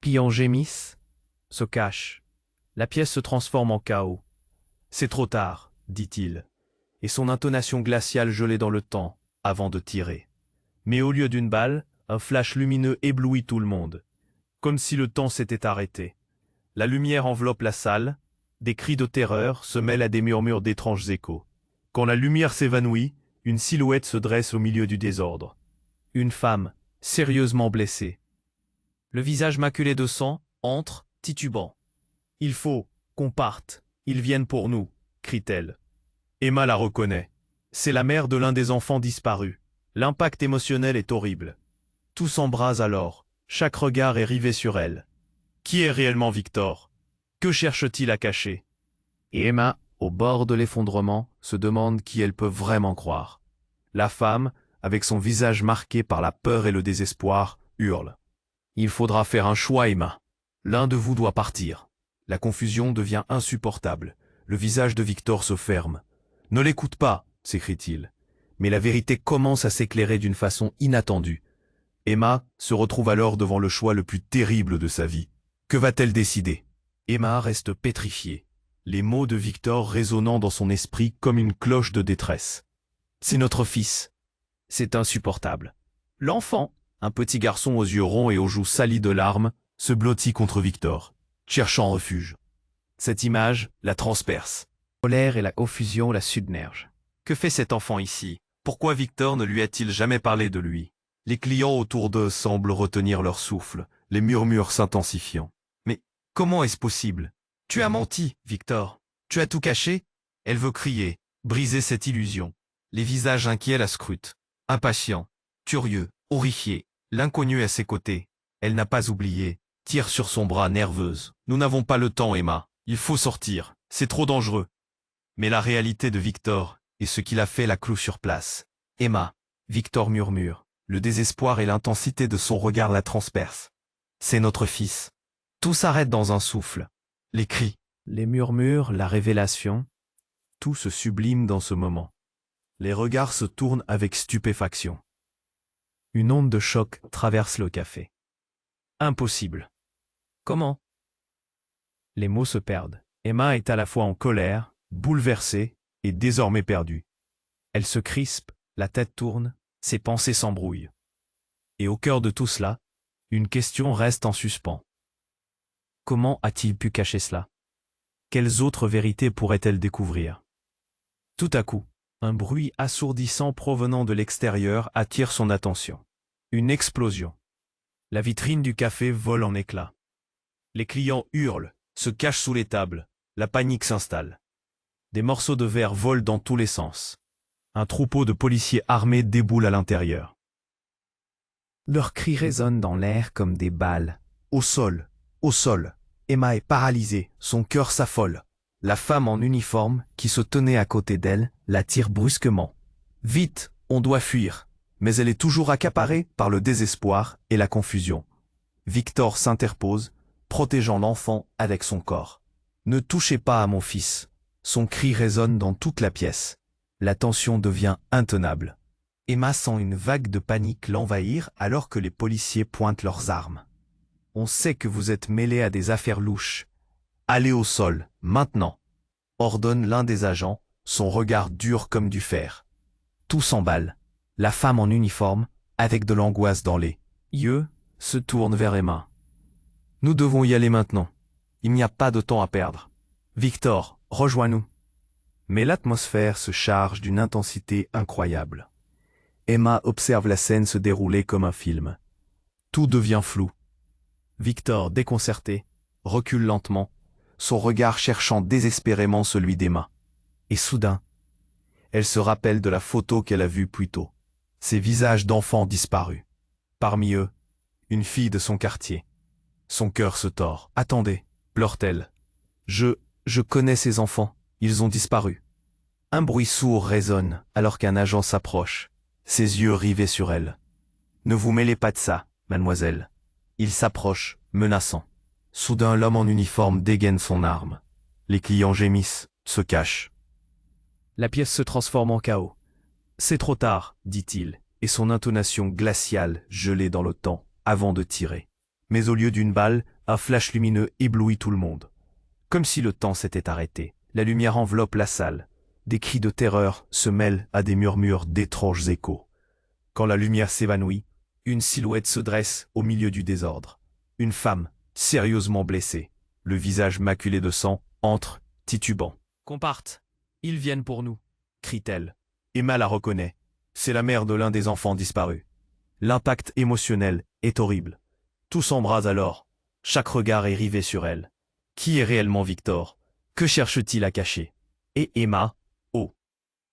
clients gémissent, se cachent. La pièce se transforme en chaos. C'est trop tard, dit-il. Et son intonation glaciale gelée dans le temps, avant de tirer. Mais au lieu d'une balle, un flash lumineux éblouit tout le monde. Comme si le temps s'était arrêté. La lumière enveloppe la salle, des cris de terreur se mêlent à des murmures d'étranges échos. Quand la lumière s'évanouit, une silhouette se dresse au milieu du désordre. Une femme, sérieusement blessée. Le visage maculé de sang, entre, titubant. « Il faut qu'on parte, ils viennent pour nous », crie-t-elle. Emma la reconnaît. C'est la mère de l'un des enfants disparus. L'impact émotionnel est horrible. Tout s'embrase alors, chaque regard est rivé sur elle. Qui est réellement Victor? Que cherche-t-il à cacher? Et Emma, au bord de l'effondrement, se demande qui elle peut vraiment croire. La femme, avec son visage marqué par la peur et le désespoir, hurle. « Il faudra faire un choix, Emma. L'un de vous doit partir. » La confusion devient insupportable. Le visage de Victor se ferme. « Ne l'écoute pas !» s'écrie-t-il. Mais la vérité commence à s'éclairer d'une façon inattendue. Emma se retrouve alors devant le choix le plus terrible de sa vie. Que va-t-elle décider? Emma reste pétrifiée, les mots de Victor résonnant dans son esprit comme une cloche de détresse. C'est notre fils. C'est insupportable. L'enfant, un petit garçon aux yeux ronds et aux joues salies de larmes, se blottit contre Victor, cherchant refuge. Cette image la transperce. La colère et la confusion la submergent. Que fait cet enfant ici? Pourquoi Victor ne lui a-t-il jamais parlé de lui? Les clients autour d'eux semblent retenir leur souffle, les murmures s'intensifiant. Mais comment est-ce possible? Tu as menti, Victor. Tu as tout caché? Elle veut crier, briser cette illusion. Les visages inquiets la scrutent. Impatients, curieux, horrifiés. L'inconnu à ses côtés. Elle n'a pas oublié. Tire sur son bras nerveuse. Nous n'avons pas le temps, Emma. Il faut sortir. C'est trop dangereux. Mais la réalité de Victor est ce qu'il a fait la cloue sur place. Emma, Victor murmure. Le désespoir et l'intensité de son regard la transpercent. C'est notre fils. Tout s'arrête dans un souffle. Les cris, les murmures, la révélation. Tout se sublime dans ce moment. Les regards se tournent avec stupéfaction. Une onde de choc traverse le café. Impossible. Comment? Les mots se perdent. Emma est à la fois en colère, bouleversée et désormais perdue. Elle se crispe, la tête tourne, ses pensées s'embrouillent. Et au cœur de tout cela, une question reste en suspens. Comment a-t-il pu cacher cela? Quelles autres vérités pourrait-elle découvrir? Tout à coup, un bruit assourdissant provenant de l'extérieur attire son attention. Une explosion. La vitrine du café vole en éclats. Les clients hurlent, se cachent sous les tables. La panique s'installe. Des morceaux de verre volent dans tous les sens. Un troupeau de policiers armés déboule à l'intérieur. Leurs cris résonnent dans l'air comme des balles. Au sol, au sol. Emma est paralysée, son cœur s'affole. La femme en uniforme, qui se tenait à côté d'elle, la tire brusquement. Vite, on doit fuir. Mais elle est toujours accaparée par le désespoir et la confusion. Victor s'interpose, protégeant l'enfant avec son corps. Ne touchez pas à mon fils. Son cri résonne dans toute la pièce. La tension devient intenable. Emma sent une vague de panique l'envahir alors que les policiers pointent leurs armes. On sait que vous êtes mêlé à des affaires louches. Allez au sol, maintenant, ordonne l'un des agents, son regard dur comme du fer. Tout s'emballe. La femme en uniforme, avec de l'angoisse dans les yeux, se tourne vers Emma. Nous devons y aller maintenant. Il n'y a pas de temps à perdre. Victor, rejoins-nous. Mais l'atmosphère se charge d'une intensité incroyable. Emma observe la scène se dérouler comme un film. Tout devient flou. Victor, déconcerté, recule lentement, son regard cherchant désespérément celui d'Emma. Et soudain, elle se rappelle de la photo qu'elle a vue plus tôt. Ces visages d'enfants disparus. Parmi eux, une fille de son quartier. Son cœur se tord. « Attendez, pleure-t-elle. Je connais ces enfants. Ils ont disparu. » Un bruit sourd résonne alors qu'un agent s'approche, ses yeux rivés sur elle. « Ne vous mêlez pas de ça, mademoiselle. » Il s'approche, menaçant. Soudain, l'homme en uniforme dégaine son arme. Les clients gémissent, se cachent. La pièce se transforme en chaos. « C'est trop tard, dit-il, et son intonation glaciale gelée dans le temps avant de tirer. Mais au lieu d'une balle, un flash lumineux éblouit tout le monde. Comme si le temps s'était arrêté. La lumière enveloppe la salle. Des cris de terreur se mêlent à des murmures d'étranges échos. Quand la lumière s'évanouit, une silhouette se dresse au milieu du désordre. Une femme, sérieusement blessée, le visage maculé de sang, entre, titubant. « Qu'on parte. Ils viennent pour nous », crie-t-elle. Emma la reconnaît. C'est la mère de l'un des enfants disparus. L'impact émotionnel est horrible. Tout s'embrase alors. Chaque regard est rivé sur elle. Qui est réellement Victor? Que cherche-t-il à cacher? Et Emma, au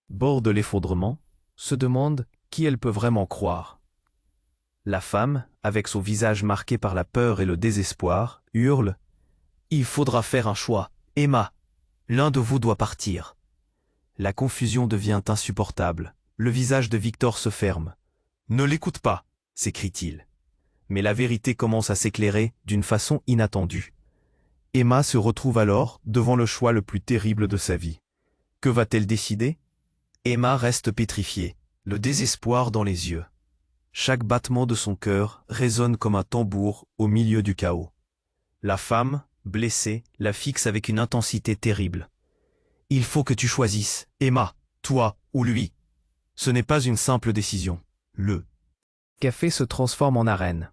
bord de l'effondrement, se demande qui elle peut vraiment croire. La femme, avec son visage marqué par la peur et le désespoir, hurle « Il faudra faire un choix. Emma, l'un de vous doit partir. » La confusion devient insupportable. Le visage de Victor se ferme. « Ne l'écoute pas !» s'écrie-t-il. Mais la vérité commence à s'éclairer d'une façon inattendue. Emma se retrouve alors devant le choix le plus terrible de sa vie. Que va-t-elle décider? Emma reste pétrifiée, le désespoir dans les yeux. Chaque battement de son cœur résonne comme un tambour au milieu du chaos. La femme, blessée, la fixe avec une intensité terrible. « Il faut que tu choisisses, Emma, toi ou lui. » Ce n'est pas une simple décision. Le café se transforme en arène.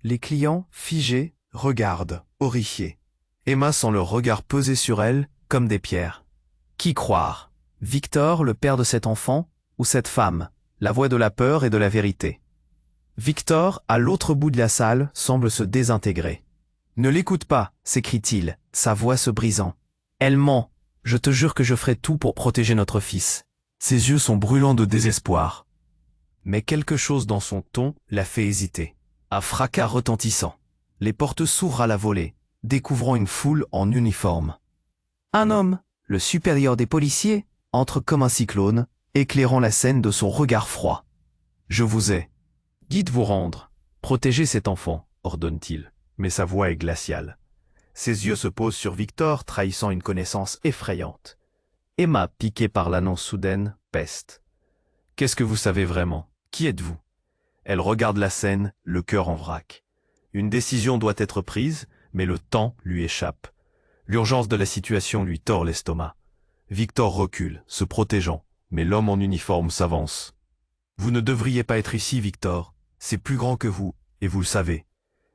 Les clients, figés, regardent, horrifiés. Emma sent leur regard peser sur elle comme des pierres. Qui croire? Victor, le père de cet enfant, ou cette femme, la voix de la peur et de la vérité? Victor, à l'autre bout de la salle, semble se désintégrer. « Ne l'écoute pas !» s'écrie-t-il, sa voix se brisant. « Elle ment. Je te jure que je ferai tout pour protéger notre fils. » Ses yeux sont brûlants de désespoir. Mais quelque chose dans son ton la fait hésiter. Un fracas retentissant. Les portes s'ouvrent à la volée, découvrant une foule en uniforme. Un homme, le supérieur des policiers, entre comme un cyclone, éclairant la scène de son regard froid. « Je vous ai. Dites vous rendre. Protégez cet enfant, ordonne-t-il. Mais sa voix est glaciale. Ses yeux se posent sur Victor, trahissant une connaissance effrayante. Emma, piquée par l'annonce soudaine, peste. « Qu'est-ce que vous savez vraiment? Qui êtes-vous » Elle regarde la scène, le cœur en vrac. Une décision doit être prise, mais le temps lui échappe. L'urgence de la situation lui tord l'estomac. Victor recule, se protégeant, mais l'homme en uniforme s'avance. « Vous ne devriez pas être ici, Victor. C'est plus grand que vous, et vous le savez. »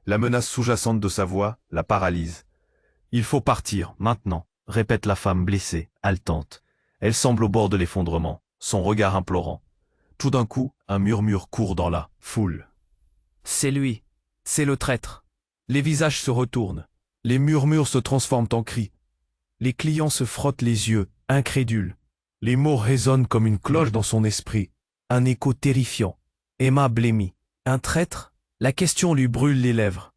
La menace sous-jacente de sa voix la paralyse. « Il faut partir, maintenant », répète la femme blessée, haletante. Elle semble au bord de l'effondrement, son regard implorant. Tout d'un coup, un murmure court dans la foule. « C'est lui, c'est le traître !» Les visages se retournent. Les murmures se transforment en cris. Les clients se frottent les yeux, incrédules. Les mots résonnent comme une cloche dans son esprit. Un écho terrifiant. Emma blêmit. Un traître? La question lui brûle les lèvres.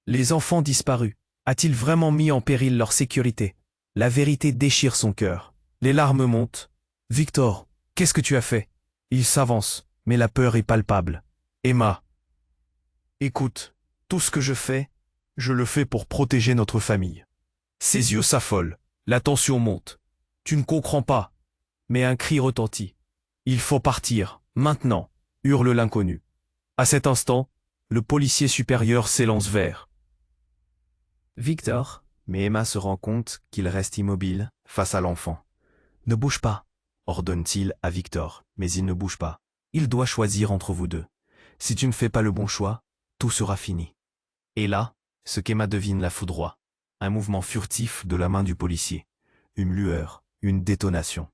Les enfants disparus. A-t-il vraiment mis en péril leur sécurité? La vérité déchire son cœur. Les larmes montent. « Victor, qu'est-ce que tu as fait ?» Il s'avance, mais la peur est palpable. « Emma, écoute, tout ce que je fais, je le fais pour protéger notre famille. » Ses yeux s'affolent, la tension monte. « Tu ne comprends pas. » Mais un cri retentit. « Il faut partir, maintenant !» hurle l'inconnu. À cet instant, le policier supérieur s'élance vers Victor, mais Emma se rend compte qu'il reste immobile face à l'enfant. « Ne bouge pas, ordonne-t-il à Victor, mais il ne bouge pas. Il doit choisir entre vous deux. Si tu ne fais pas le bon choix, tout sera fini. Et là, ce qu'Emma devine la foudroie. Un mouvement furtif de la main du policier. Une lueur, une détonation.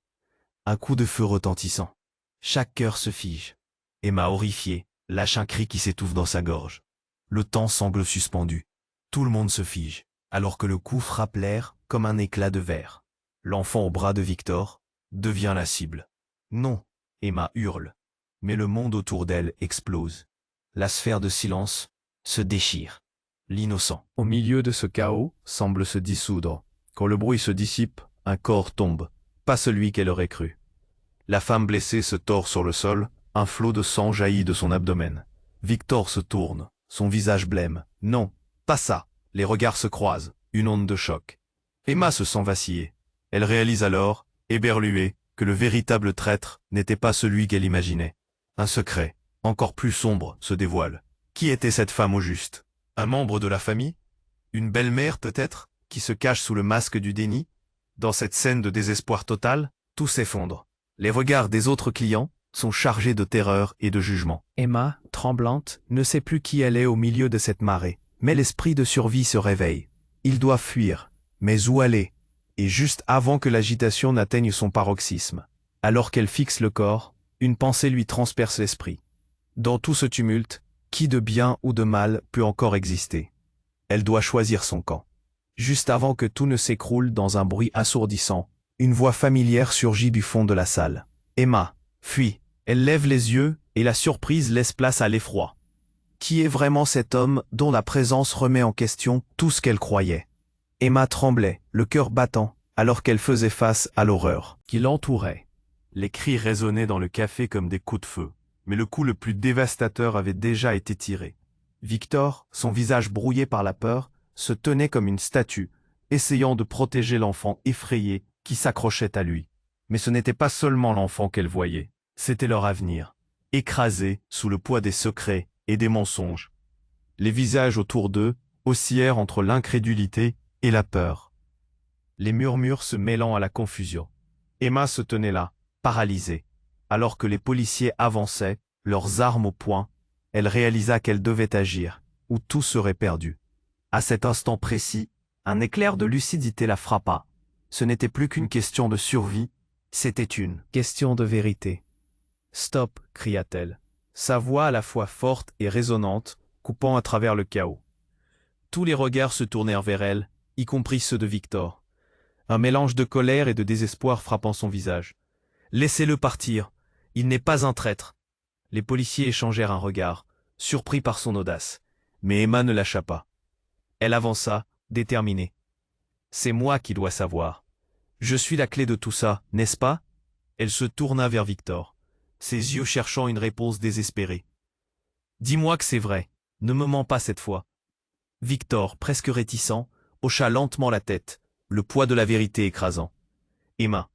Un coup de feu retentissant. Chaque cœur se fige. Emma, horrifiée, lâche un cri qui s'étouffe dans sa gorge. Le temps semble suspendu. Tout le monde se fige, alors que le coup frappe l'air comme un éclat de verre. L'enfant au bras de Victor devient la cible. Non, Emma hurle. Mais le monde autour d'elle explose. La sphère de silence se déchire. L'innocent, Au milieu de ce chaos, semble se dissoudre. Quand le bruit se dissipe, un corps tombe. Pas celui qu'elle aurait cru. La femme blessée se tord sur le sol, un flot de sang jaillit de son abdomen. Victor se tourne, son visage blême. Non, pas ça. Les regards se croisent, une onde de choc. Emma se sent vaciller. Elle réalise alors, éberluée, que le véritable traître n'était pas celui qu'elle imaginait. Un secret, encore plus sombre, se dévoile. Qui était cette femme au juste? Un membre de la famille? Une belle-mère peut-être, qui se cache sous le masque du déni? Dans cette scène de désespoir total, tout s'effondre. Les regards des autres clients sont chargés de terreur et de jugement. Emma, tremblante, ne sait plus qui elle est au milieu de cette marée. Mais l'esprit de survie se réveille. Il doit fuir. Mais où aller? Et juste avant que l'agitation n'atteigne son paroxysme, alors qu'elle fixe le corps, une pensée lui transperce l'esprit. Dans tout ce tumulte, qui de bien ou de mal peut encore exister? Elle doit choisir son camp. Juste avant que tout ne s'écroule dans un bruit assourdissant, une voix familière surgit du fond de la salle. Emma, fuis. Elle lève les yeux et la surprise laisse place à l'effroi. Qui est vraiment cet homme dont la présence remet en question tout ce qu'elle croyait? Emma tremblait, le cœur battant, alors qu'elle faisait face à l'horreur qui l'entourait. Les cris résonnaient dans le café comme des coups de feu, mais le coup le plus dévastateur avait déjà été tiré. Victor, son visage brouillé par la peur, se tenait comme une statue, essayant de protéger l'enfant effrayé qui s'accrochait à lui. Mais ce n'était pas seulement l'enfant qu'elle voyait, c'était leur avenir, écrasé sous le poids des secrets et des mensonges. Les visages autour d'eux oscillèrent entre l'incrédulité et la peur. Les murmures se mêlant à la confusion. Emma se tenait là, paralysée. Alors que les policiers avançaient, leurs armes au poing, elle réalisa qu'elle devait agir, ou tout serait perdu. À cet instant précis, un éclair de lucidité la frappa. Ce n'était plus qu'une question de survie, c'était une question de vérité. « Stop !» cria-t-elle, sa voix à la fois forte et résonnante, coupant à travers le chaos. Tous les regards se tournèrent vers elle, y compris ceux de Victor. Un mélange de colère et de désespoir frappant son visage. « Laissez-le partir, il n'est pas un traître !» Les policiers échangèrent un regard, surpris par son audace. Mais Emma ne lâcha pas. Elle avança, déterminée. « C'est moi qui dois savoir. Je suis la clé de tout ça, n'est-ce pas ?» Elle se tourna vers Victor, ses yeux cherchant une réponse désespérée. « Dis-moi que c'est vrai, ne me mens pas cette fois. » Victor, presque réticent, hocha lentement la tête, le poids de la vérité écrasant. « Emma,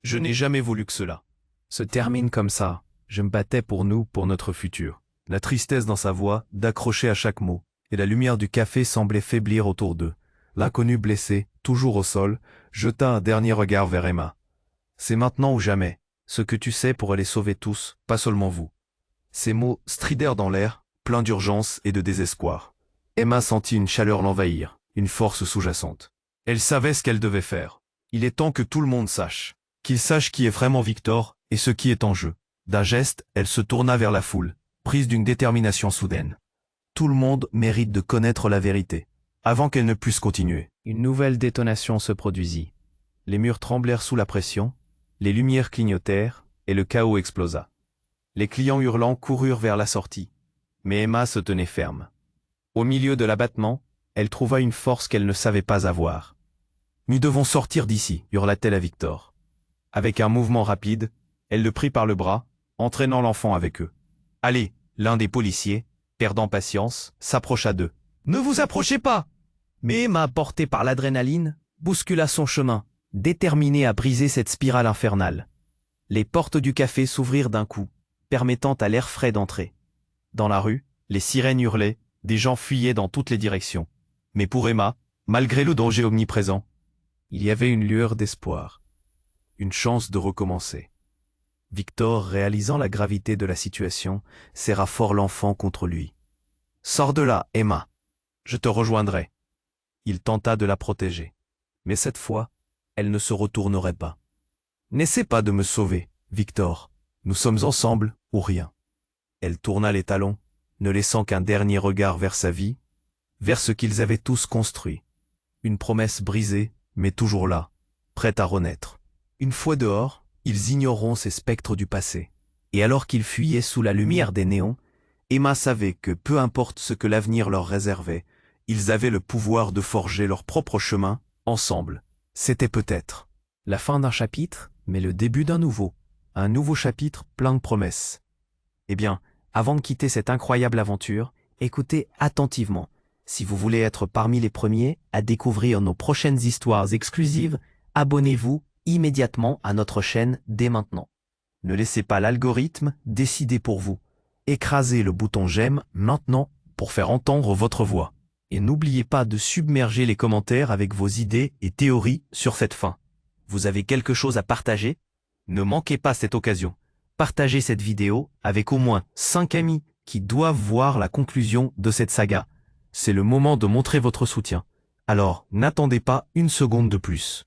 je n'ai jamais voulu que cela se termine comme ça. Je me battais pour nous, pour notre futur. » La tristesse dans sa voix, d'accrocher à chaque mot, et la lumière du café semblait faiblir autour d'eux. L'inconnu blessé, toujours au sol, jeta un dernier regard vers Emma. « C'est maintenant ou jamais. Ce que tu sais pourrait les sauver tous, pas seulement vous. » Ces mots stridèrent dans l'air, pleins d'urgence et de désespoir. Emma sentit une chaleur l'envahir, une force sous-jacente. Elle savait ce qu'elle devait faire. Il est temps que tout le monde sache. Qu'il sache qui est vraiment Victor et ce qui est en jeu. D'un geste, elle se tourna vers la foule, prise d'une détermination soudaine. Tout le monde mérite de connaître la vérité, avant qu'elle ne puisse continuer. Une nouvelle détonation se produisit. Les murs tremblèrent sous la pression, les lumières clignotèrent, et le chaos explosa. Les clients hurlants coururent vers la sortie, mais Emma se tenait ferme. Au milieu de l'abattement, elle trouva une force qu'elle ne savait pas avoir. « Nous devons sortir d'ici » hurla-t-elle à Victor. Avec un mouvement rapide, elle le prit par le bras, entraînant l'enfant avec eux. « Allez !» L'un des policiers, perdant patience, s'approcha d'eux. « Ne vous approchez pas !» Mais Emma, portée par l'adrénaline, bouscula son chemin, déterminée à briser cette spirale infernale. Les portes du café s'ouvrirent d'un coup, permettant à l'air frais d'entrer. Dans la rue, les sirènes hurlaient, des gens fuyaient dans toutes les directions. Mais pour Emma, malgré le danger omniprésent, il y avait une lueur d'espoir. Une chance de recommencer. Victor, réalisant la gravité de la situation, serra fort l'enfant contre lui. « Sors de là, Emma. Je te rejoindrai. » Il tenta de la protéger. Mais cette fois, elle ne se retournerait pas. « N'essaie pas de me sauver, Victor. Nous sommes ensemble ou rien. » Elle tourna les talons, ne laissant qu'un dernier regard vers sa vie, vers ce qu'ils avaient tous construit. Une promesse brisée, mais toujours là, prête à renaître. Une fois dehors, ils ignoreront ces spectres du passé. Et alors qu'ils fuyaient sous la lumière des néons, Emma savait que peu importe ce que l'avenir leur réservait, ils avaient le pouvoir de forger leur propre chemin, ensemble. C'était peut-être la fin d'un chapitre, mais le début d'un nouveau. Un nouveau chapitre plein de promesses. Eh bien, avant de quitter cette incroyable aventure, écoutez attentivement. Si vous voulez être parmi les premiers à découvrir nos prochaines histoires exclusives, abonnez-vous immédiatement à notre chaîne dès maintenant. Ne laissez pas l'algorithme décider pour vous. Écrasez le bouton j'aime maintenant pour faire entendre votre voix. Et n'oubliez pas de submerger les commentaires avec vos idées et théories sur cette fin. Vous avez quelque chose à partager? Ne manquez pas cette occasion. Partagez cette vidéo avec au moins 5 amis qui doivent voir la conclusion de cette saga. C'est le moment de montrer votre soutien. Alors, n'attendez pas une seconde de plus.